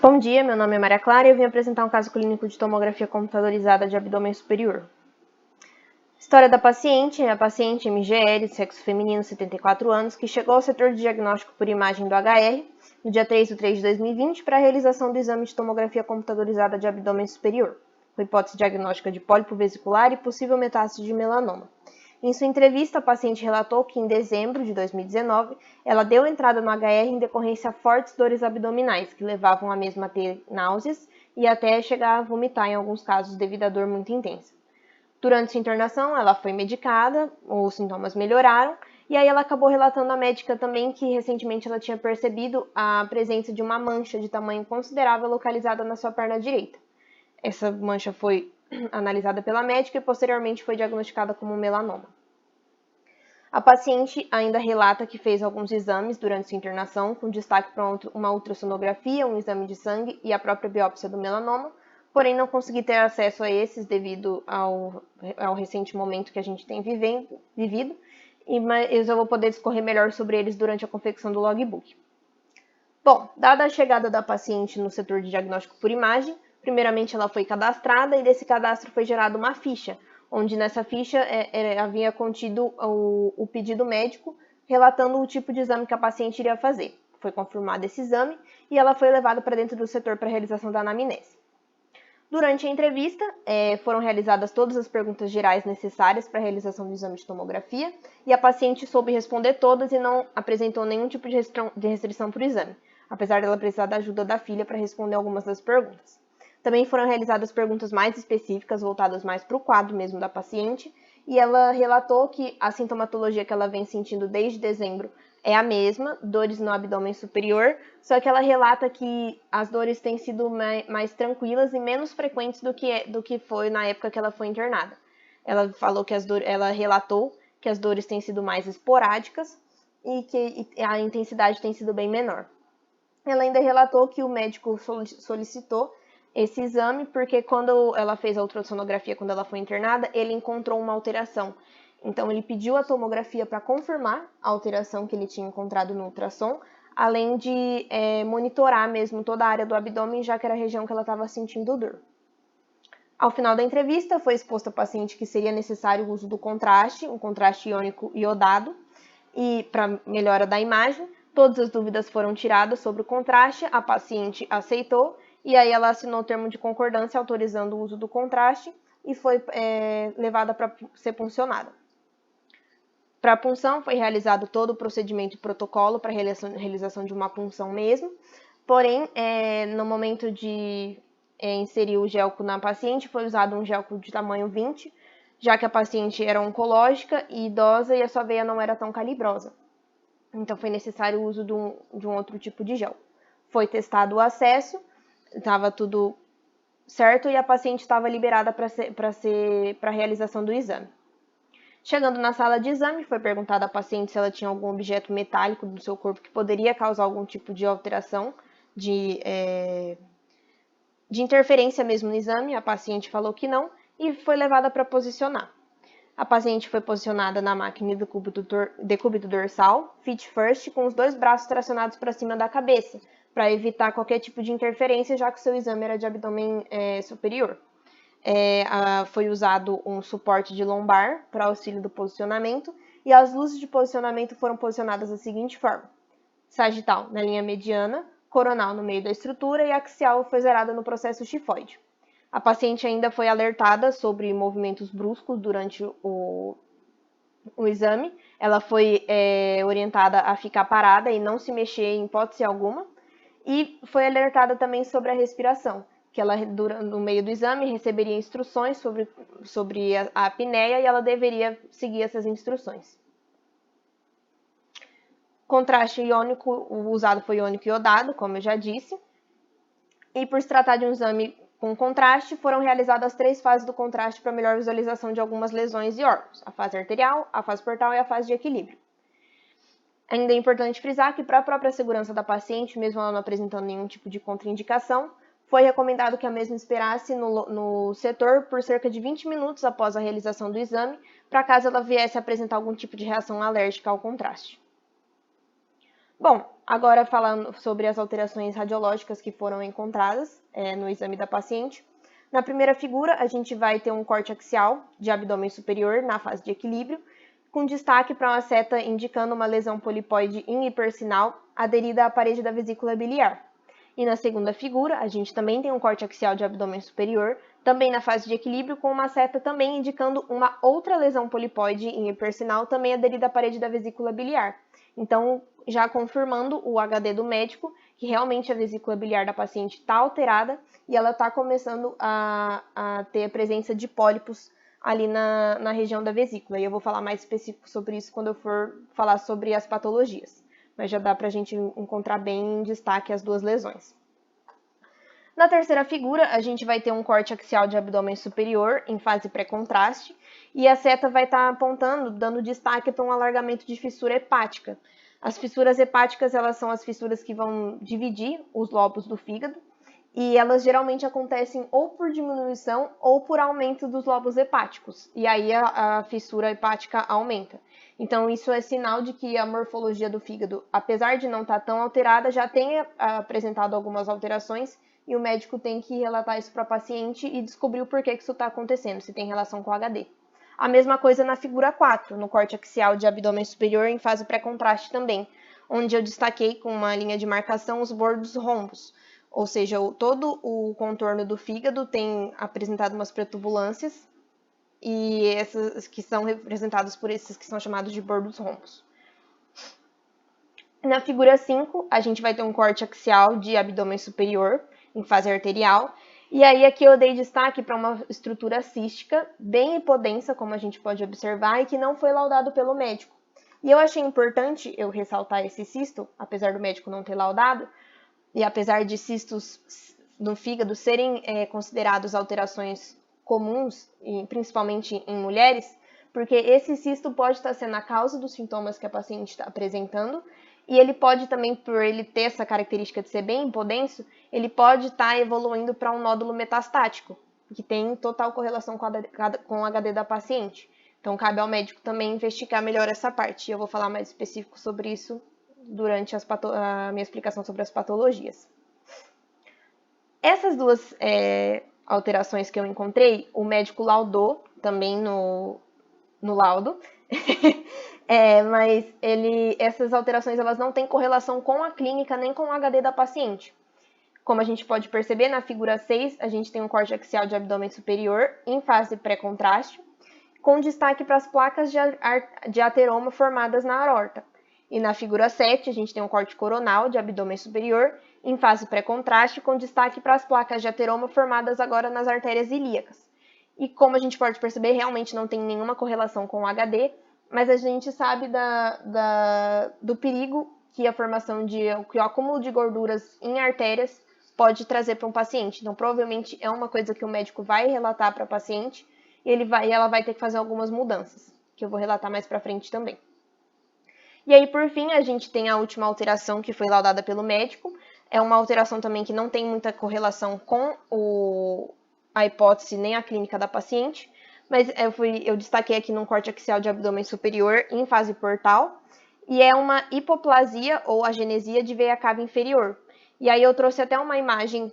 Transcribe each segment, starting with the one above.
Bom dia, meu nome é Maria Clara e eu vim apresentar um caso clínico de tomografia computadorizada de abdômen superior. História da paciente é a paciente MGL, sexo feminino, 74 anos, que chegou ao setor de diagnóstico por imagem do HR no dia 3/3 de 2020 para a realização do exame de tomografia computadorizada de abdômen superior, com hipótese diagnóstica de pólipo vesicular e possível metástase de melanoma. Em sua entrevista, a paciente relatou que em dezembro de 2019, ela deu entrada no HR em decorrência de fortes dores abdominais, que levavam a mesma a ter náuseas e até chegar a vomitar em alguns casos devido à dor muito intensa. Durante sua internação, ela foi medicada, os sintomas melhoraram, e aí ela acabou relatando à médica também que recentemente ela tinha percebido a presença de uma mancha de tamanho considerável localizada na sua perna direita. Essa mancha foi analisada pela médica e posteriormente foi diagnosticada como melanoma. A paciente ainda relata que fez alguns exames durante sua internação, com destaque para uma ultrassonografia, um exame de sangue e a própria biópsia do melanoma, porém não consegui ter acesso a esses devido ao recente momento que a gente tem vivido, mas eu vou poder discorrer melhor sobre eles durante a confecção do logbook. Bom, dada a chegada da paciente no setor de diagnóstico por imagem, primeiramente ela foi cadastrada e desse cadastro foi gerada uma ficha, onde nessa ficha havia contido o pedido médico relatando o tipo de exame que a paciente iria fazer. Foi confirmado esse exame e ela foi levada para dentro do setor para a realização da anamnese. Durante a entrevista, foram realizadas todas as perguntas gerais necessárias para a realização do exame de tomografia e a paciente soube responder todas e não apresentou nenhum tipo de restrição para o exame, apesar dela precisar da ajuda da filha para responder algumas das perguntas. Também foram realizadas perguntas mais específicas, voltadas mais para o quadro mesmo da paciente, e ela relatou que a sintomatologia que ela vem sentindo desde dezembro é a mesma, dores no abdômen superior, só que ela relata que as dores têm sido mais tranquilas e menos frequentes do que foi na época que ela foi internada. Ela falou que ela relatou que as dores têm sido mais esporádicas e que a intensidade tem sido bem menor. Ela ainda relatou que o médico solicitou esse exame porque quando ela fez a ultrassonografia, quando ela foi internada, ele encontrou uma alteração. Então, ele pediu a tomografia para confirmar a alteração que ele tinha encontrado no ultrassom, além de monitorar mesmo toda a área do abdômen, já que era a região que ela estava sentindo dor. Ao final da entrevista, foi exposto à paciente que seria necessário o uso do contraste, um contraste iônico iodado, e para melhora da imagem. Todas as dúvidas foram tiradas sobre o contraste, a paciente aceitou, e aí ela assinou o termo de concordância autorizando o uso do contraste e foi levada para ser puncionada. Para a punção, foi realizado todo o procedimento e protocolo para a realização de uma punção mesmo, porém, no momento de inserir o gelco na paciente, foi usado um gelco de tamanho 20, já que a paciente era oncológica e idosa e a sua veia não era tão calibrosa. Então, foi necessário o uso de um outro tipo de gel. Foi testado o acesso, estava tudo certo e a paciente estava liberada para a realização do exame. Chegando na sala de exame, foi perguntada à paciente se ela tinha algum objeto metálico do seu corpo que poderia causar algum tipo de alteração, de interferência mesmo no exame. A paciente falou que não e foi levada para posicionar. A paciente foi posicionada na máquina de decúbito dorsal, feet first, com os dois braços tracionados para cima da cabeça, para evitar qualquer tipo de interferência, já que o seu exame era de abdômen superior. Foi usado um suporte de lombar para auxílio do posicionamento, e as luzes de posicionamento foram posicionadas da seguinte forma: sagital na linha mediana, coronal no meio da estrutura e axial foi zerada no processo chifoide. A paciente ainda foi alertada sobre movimentos bruscos durante o exame. Ela foi orientada a ficar parada e não se mexer em hipótese alguma. E foi alertada também sobre a respiração, que ela, no meio do exame, receberia instruções sobre a apneia e ela deveria seguir essas instruções. Contraste iônico, o usado foi iônico iodado, como eu já disse. E por se tratar de um exame com contraste, foram realizadas 3 fases do contraste para melhor visualização de algumas lesões e órgãos: a fase arterial, a fase portal e a fase de equilíbrio. Ainda é importante frisar que, para a própria segurança da paciente, mesmo ela não apresentando nenhum tipo de contraindicação, foi recomendado que a mesma esperasse no setor por cerca de 20 minutos após a realização do exame, para caso ela viesse a apresentar algum tipo de reação alérgica ao contraste. Bom, Agora, falando sobre as alterações radiológicas que foram encontradas no exame da paciente. Na primeira figura, a gente vai ter um corte axial de abdômen superior na fase de equilíbrio, com destaque para uma seta indicando uma lesão polipóide hipersinal aderida à parede da vesícula biliar. E na segunda figura, a gente também tem um corte axial de abdômen superior, também na fase de equilíbrio, com uma seta também indicando uma outra lesão polipóide hipersinal, também aderida à parede da vesícula biliar. Então, já confirmando o HD do médico, que realmente a vesícula biliar da paciente está alterada e ela está começando a ter a presença de pólipos ali na região da vesícula. E eu vou falar mais específico sobre isso quando eu for falar sobre as patologias. Mas já dá para a gente encontrar bem em destaque as duas lesões. Na terceira figura, a gente vai ter um corte axial de abdômen superior em fase pré-contraste e a seta vai estar apontando, dando destaque para um alargamento de fissura hepática. As fissuras hepáticas, elas são as fissuras que vão dividir os lobos do fígado e elas geralmente acontecem ou por diminuição ou por aumento dos lobos hepáticos, e aí a fissura hepática aumenta. Então, isso é sinal de que a morfologia do fígado, apesar de não estar tão alterada, já tem apresentado algumas alterações e o médico tem que relatar isso para a paciente e descobrir o porquê que isso está acontecendo, se tem relação com o HD. A mesma coisa na figura 4, no corte axial de abdômen superior em fase pré-contraste também, onde eu destaquei com uma linha de marcação os bordos rombos, ou seja, todo o contorno do fígado tem apresentado umas protubulâncias e essas que são representadas por esses que são chamados de bordos rombos. Na figura 5, a gente vai ter um corte axial de abdômen superior em fase arterial. E aí aqui eu dei destaque para uma estrutura cística bem hipodensa, como a gente pode observar, e que não foi laudado pelo médico. E eu achei importante eu ressaltar esse cisto, apesar do médico não ter laudado, e apesar de cistos no fígado serem considerados alterações comuns, principalmente em mulheres, porque esse cisto pode estar sendo a causa dos sintomas que a paciente está apresentando, e ele pode também, por ele ter essa característica de ser bem hipodenso, ele pode estar evoluindo para um nódulo metastático, que tem total correlação com o HD da paciente. Então, cabe ao médico também investigar melhor essa parte. E eu vou falar mais específico sobre isso durante a minha explicação sobre as patologias. Essas duas alterações que eu encontrei, o médico laudou também no laudo, mas essas alterações elas não têm correlação com a clínica nem com o HD da paciente. Como a gente pode perceber, na figura 6, a gente tem um corte axial de abdômen superior em fase pré-contraste, com destaque para as placas de ateroma formadas na aorta. E na figura 7, a gente tem um corte coronal de abdômen superior em fase pré-contraste, com destaque para as placas de ateroma formadas agora nas artérias ilíacas. E como a gente pode perceber, realmente não tem nenhuma correlação com o HD, mas a gente sabe do perigo que a formação que o acúmulo de gorduras em artérias pode trazer para um paciente. Então, provavelmente é uma coisa que o médico vai relatar para a paciente e ela vai ter que fazer algumas mudanças, que eu vou relatar mais para frente também. E aí, por fim, a gente tem a última alteração que foi laudada pelo médico. É uma alteração também que não tem muita correlação com a hipótese nem a clínica da paciente, mas eu destaquei aqui num corte axial de abdômen superior em fase portal, e é uma hipoplasia ou agenesia de veia cava inferior. E aí eu trouxe até uma imagem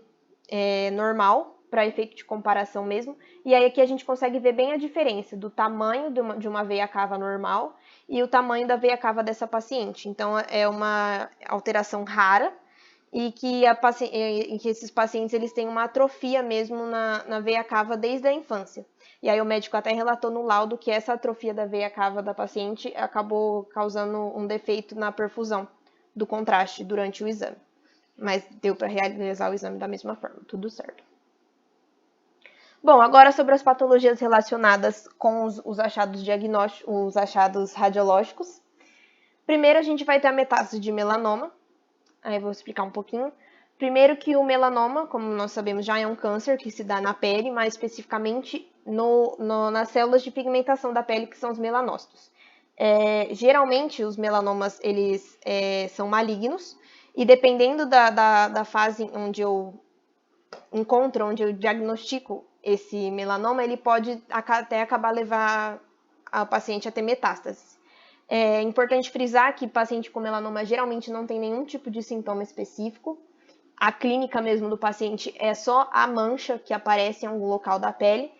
normal, para efeito de comparação mesmo, e aí aqui a gente consegue ver bem a diferença do tamanho de uma veia cava normal e o tamanho da veia cava dessa paciente. Então, é uma alteração rara e que esses pacientes eles têm uma atrofia mesmo na veia cava desde a infância. E aí o médico até relatou no laudo que essa atrofia da veia cava da paciente acabou causando um defeito na perfusão do contraste durante o exame. Mas deu para realizar o exame da mesma forma, tudo certo. Bom, agora sobre as patologias relacionadas com os achados diagnósticos, os achados radiológicos. Primeiro a gente vai ter a metástase de melanoma. Aí eu vou explicar um pouquinho. Primeiro que o melanoma, como nós sabemos, já é um câncer que se dá na pele, mais especificamente nas células de pigmentação da pele, que são os melanócitos. Geralmente, os melanomas eles são malignos, e dependendo da fase onde eu encontro, onde eu diagnostico esse melanoma, ele pode até acabar levar a paciente a ter metástases. É importante frisar que paciente com melanoma geralmente não tem nenhum tipo de sintoma específico. A clínica mesmo do paciente é só a mancha que aparece em algum local da pele.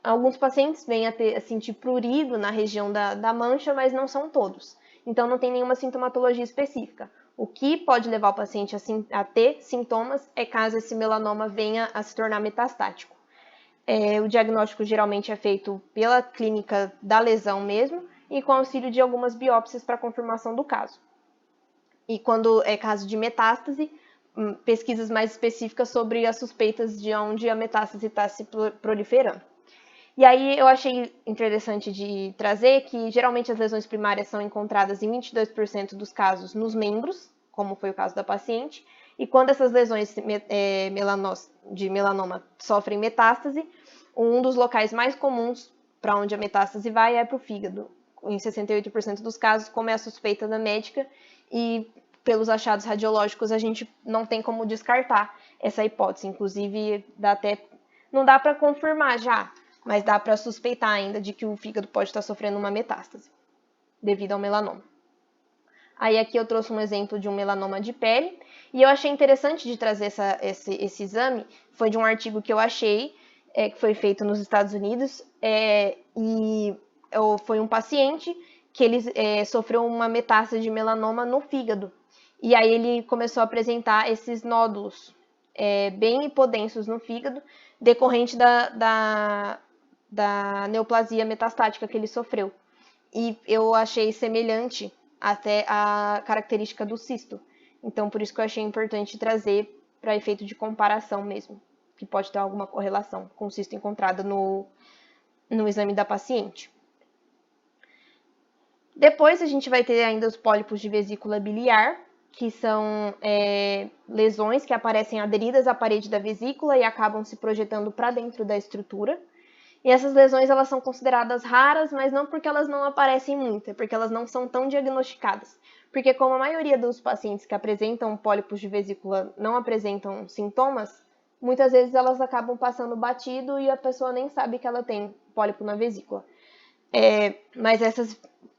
Alguns pacientes vêm a sentir prurido na região da mancha, mas não são todos. Então, não tem nenhuma sintomatologia específica. O que pode levar o paciente a ter sintomas é caso esse melanoma venha a se tornar metastático. O diagnóstico geralmente é feito pela clínica da lesão mesmo e com auxílio de algumas biópsias para confirmação do caso. E quando é caso de metástase, pesquisas mais específicas sobre as suspeitas de onde a metástase está se proliferando. E aí eu achei interessante de trazer que geralmente as lesões primárias são encontradas em 22% dos casos nos membros, como foi o caso da paciente, e quando essas lesões de melanoma sofrem metástase, um dos locais mais comuns para onde a metástase vai é para o fígado. Em 68% dos casos, como é a suspeita da médica, e pelos achados radiológicos a gente não tem como descartar essa hipótese. Inclusive, não dá para confirmar já, mas dá para suspeitar ainda de que o fígado pode estar sofrendo uma metástase devido ao melanoma. Aí aqui eu trouxe um exemplo de um melanoma de pele, e eu achei interessante de trazer esse exame, foi de um artigo que eu achei, que foi feito nos Estados Unidos, foi um paciente que ele sofreu uma metástase de melanoma no fígado, e aí ele começou a apresentar esses nódulos bem hipodensos no fígado, decorrente da neoplasia metastática que ele sofreu. E eu achei semelhante até a característica do cisto. Então, por isso que eu achei importante trazer para efeito de comparação mesmo, que pode ter alguma correlação com o cisto encontrado no exame da paciente. Depois, a gente vai ter ainda os pólipos de vesícula biliar, que são lesões que aparecem aderidas à parede da vesícula e acabam se projetando para dentro da estrutura. E essas lesões elas são consideradas raras, mas não porque elas não aparecem muito, é porque elas não são tão diagnosticadas. Porque como a maioria dos pacientes que apresentam pólipos de vesícula não apresentam sintomas, muitas vezes elas acabam passando batido e a pessoa nem sabe que ela tem pólipo na vesícula. Mas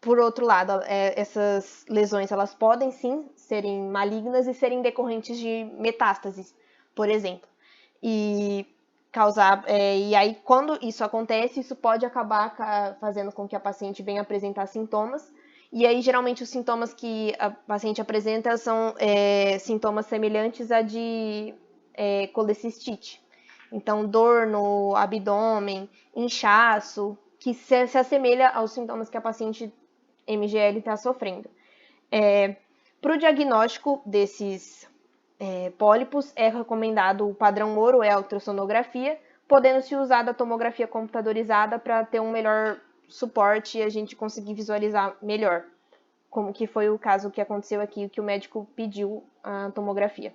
por outro lado, essas lesões elas podem sim serem malignas e serem decorrentes de metástases, por exemplo. E aí, quando isso acontece, isso pode acabar fazendo com que a paciente venha apresentar sintomas. E aí, geralmente, os sintomas que a paciente apresenta são sintomas semelhantes a de colecistite. Então, dor no abdômen, inchaço, que se assemelha aos sintomas que a paciente MGL está sofrendo. Para o diagnóstico desses pólipos, é recomendado o padrão ouro, é a ultrassonografia, podendo se usar a tomografia computadorizada para ter um melhor suporte e a gente conseguir visualizar melhor, como que foi o caso que aconteceu aqui, que o médico pediu a tomografia.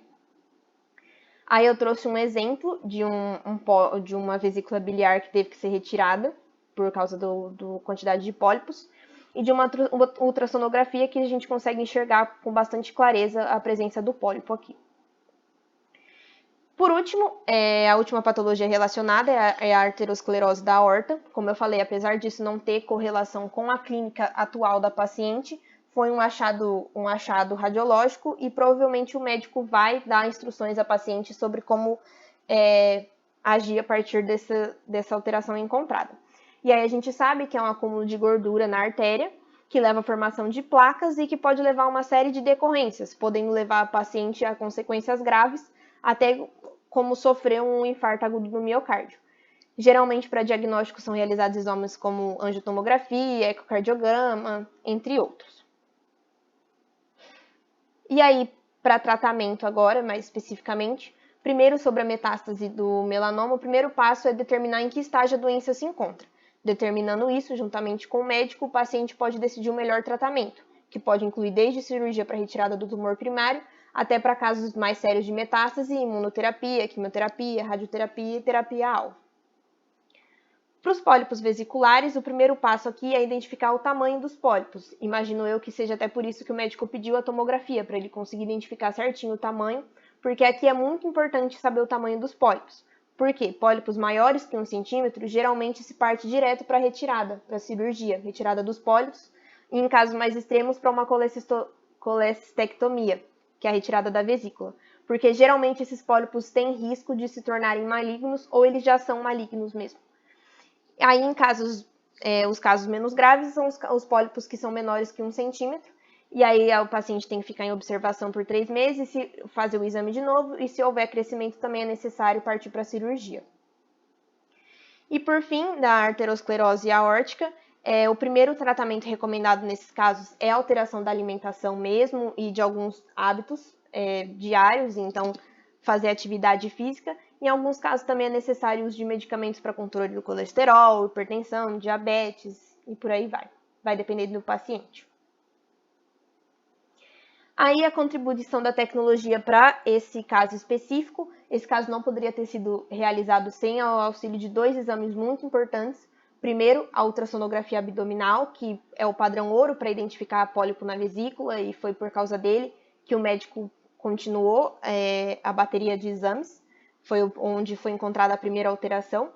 Aí eu trouxe um exemplo de uma vesícula biliar que teve que ser retirada por causa da quantidade de pólipos, e de uma ultrassonografia que a gente consegue enxergar com bastante clareza a presença do pólipo aqui. Por último, a última patologia relacionada é a arteriosclerose da aorta. Como eu falei, apesar disso não ter correlação com a clínica atual da paciente, foi um achado radiológico e provavelmente o médico vai dar instruções à paciente sobre como agir a partir dessa alteração encontrada. E aí a gente sabe que é um acúmulo de gordura na artéria, que leva à formação de placas e que pode levar a uma série de decorrências, podendo levar a paciente a consequências graves, até como sofrer um infarto agudo do miocárdio. Geralmente, para diagnóstico, são realizados exames como angiotomografia, ecocardiograma, entre outros. E aí, para tratamento agora, mais especificamente, primeiro sobre a metástase do melanoma, o primeiro passo é determinar em que estágio a doença se encontra. Determinando isso, juntamente com o médico, o paciente pode decidir o melhor tratamento, que pode incluir desde cirurgia para retirada do tumor primário, até para casos mais sérios de metástase, imunoterapia, quimioterapia, radioterapia e terapia-alvo. Para os pólipos vesiculares, o primeiro passo aqui é identificar o tamanho dos pólipos. Imagino eu que seja até por isso que o médico pediu a tomografia, para ele conseguir identificar certinho o tamanho, porque aqui é muito importante saber o tamanho dos pólipos. Por quê? Pólipos maiores que 1 centímetro geralmente se parte direto para a retirada, para a cirurgia, retirada dos pólipos, e em casos mais extremos para uma colestectomia, que é a retirada da vesícula, porque geralmente esses pólipos têm risco de se tornarem malignos ou eles já são malignos mesmo. Aí em os casos menos graves são os pólipos que são menores que 1 centímetro, e aí o paciente tem que ficar em observação por 3 meses, fazer o exame de novo, e se houver crescimento também é necessário partir para a cirurgia. E por fim, da arteriosclerose aórtica, o primeiro tratamento recomendado nesses casos é a alteração da alimentação mesmo e de alguns hábitos diários, então fazer atividade física. Em alguns casos também é necessário o uso de medicamentos para controle do colesterol, hipertensão, diabetes e por aí vai. Vai depender do paciente. Aí a contribuição da tecnologia para esse caso específico, esse caso não poderia ter sido realizado sem o auxílio de 2 exames muito importantes. Primeiro, a ultrassonografia abdominal, que é o padrão ouro para identificar pólipo na vesícula, e foi por causa dele que o médico continuou a bateria de exames, foi onde foi encontrada a primeira alteração.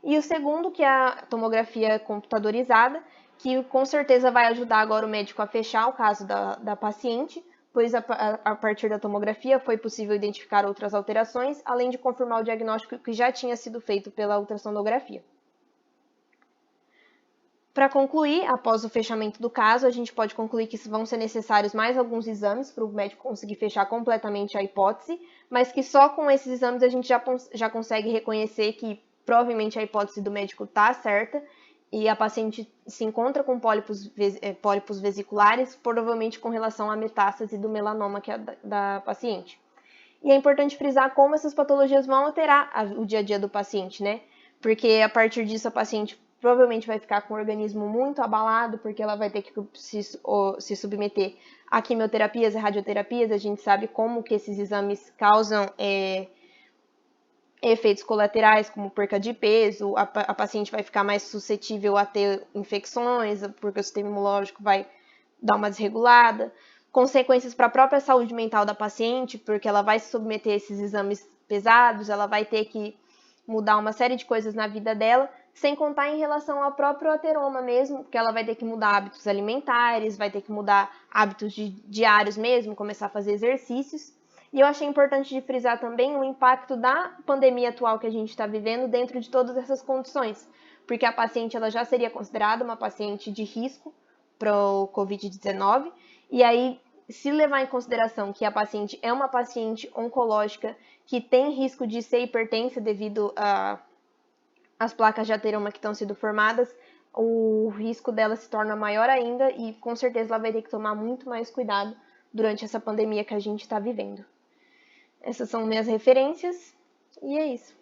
E o segundo, que é a tomografia computadorizada, que com certeza vai ajudar agora o médico a fechar o caso da paciente, pois a partir da tomografia foi possível identificar outras alterações, além de confirmar o diagnóstico que já tinha sido feito pela ultrassonografia. Para concluir, após o fechamento do caso, a gente pode concluir que vão ser necessários mais alguns exames para o médico conseguir fechar completamente a hipótese, mas que só com esses exames a gente já consegue reconhecer que provavelmente a hipótese do médico está certa e a paciente se encontra com pólipos vesiculares, provavelmente com relação à metástase do melanoma que é da paciente. E é importante frisar como essas patologias vão alterar o dia a dia do paciente, né? Porque a partir disso a paciente provavelmente vai ficar com o organismo muito abalado, porque ela vai ter que se submeter a quimioterapias e radioterapias. A gente sabe como que esses exames causam efeitos colaterais, como perca de peso, a paciente vai ficar mais suscetível a ter infecções, porque o sistema imunológico vai dar uma desregulada. Consequências para a própria saúde mental da paciente, porque ela vai se submeter a esses exames pesados, ela vai ter que mudar uma série de coisas na vida dela, sem contar em relação ao próprio ateroma mesmo, porque ela vai ter que mudar hábitos alimentares, vai ter que mudar hábitos diários mesmo, começar a fazer exercícios. E eu achei importante de frisar também o impacto da pandemia atual que a gente está vivendo dentro de todas essas condições, porque a paciente ela já seria considerada uma paciente de risco para o Covid-19, e aí, se levar em consideração que a paciente é uma paciente oncológica que tem risco de ser hipertensa devido às placas de ateroma que estão sendo formadas, o risco dela se torna maior ainda e com certeza ela vai ter que tomar muito mais cuidado durante essa pandemia que a gente está vivendo. Essas são minhas referências e é isso.